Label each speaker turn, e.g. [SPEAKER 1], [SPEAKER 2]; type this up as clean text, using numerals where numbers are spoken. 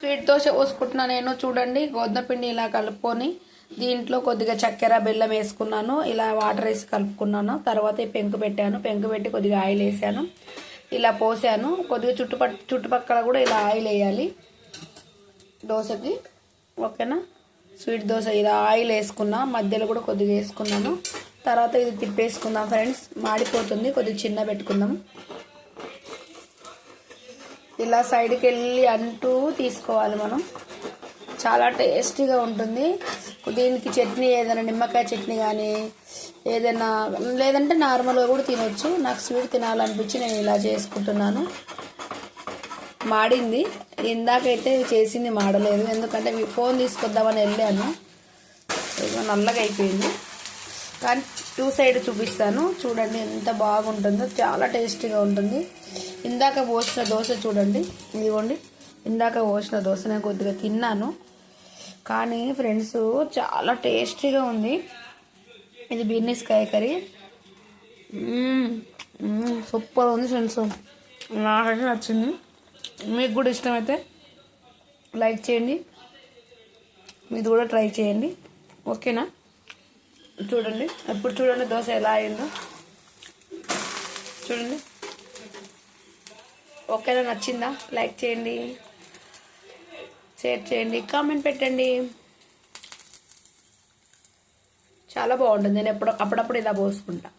[SPEAKER 1] Sweet dosa పోసుకుంటున్నా నేను. చూడండి, గోధుమ పిండి ఇలా కలుపుకొని దీంట్లో కొద్దిగా చక్కెర బెల్లం వేసుకున్నాను. ఇలా వాటర్ వేసి కలుపుకున్నాను. తర్వాత ఈ పెంకు పెట్టాను. పెంకు పెట్టి కొద్దిగా ఆయిల్ వేసాను. ఇలా పోసాను. కొద్దిగా చుట్టుపక్కల కూడా ఇలా ఆయిల్ వేయాలి దోశకి. ఓకేనా? స్వీట్ దోశ ఇలా ఆయిల్ వేసుకున్నా, మధ్యలో కూడా కొద్దిగా వేసుకున్నాను. తర్వాత ఇది తిప్పేసుకుందాం ఫ్రెండ్స్. మాడిపోతుంది, కొద్దిగా చిన్న పెట్టుకుందాం. ఇలా సైడ్కి వెళ్ళి అంటూ తీసుకోవాలి మనం. చాలా టేస్టీగా ఉంటుంది. దీనికి చట్నీ ఏదైనా నిమ్మకాయ చట్నీ కానీ ఏదైనా, లేదంటే నార్మల్గా కూడా తినొచ్చు. నాకు స్వీట్ తినాలనిపించి నేను ఇలా చేసుకుంటున్నాను. మాడింది, ఇందాకైతే చేసింది మాడలేదు, ఎందుకంటే ఫోన్ తీసుకొద్దామని వెళ్ళాను. ఏదో నల్లగా అయిపోయింది. కానీ టూ సైడ్ చూపిస్తాను. చూడండి ఎంత బాగుంటుందో, చాలా టేస్టీగా ఉంటుంది. ఇందాక పోసిన దోశ చూడండి, ఇదిగోండి. ఇందాక పోసిన దోశ నేను కొద్దిగా తిన్నాను, కానీ ఫ్రెండ్స్ చాలా టేస్టీగా ఉంది. ఇది బీర్నీస్కాయ కర్రీ, సూపర్ ఉంది ఫ్రెండ్స్. నాకైతే నచ్చింది. మీకు కూడా ఇష్టమైతే లైక్ చేయండి, మీరు కూడా ట్రై చేయండి. ఓకేనా? చూడండి, ఇప్పుడు చూడండి దోశ ఎలా అయిందో చూడండి. ఓకేనా? నచ్చిందా? లైక్ చేయండి, షేర్ చేయండి, కామెంట్ పెట్టండి. చాలా బాగుంటుంది. నేను అప్పుడప్పుడు ఇలా పోసుకుంటా.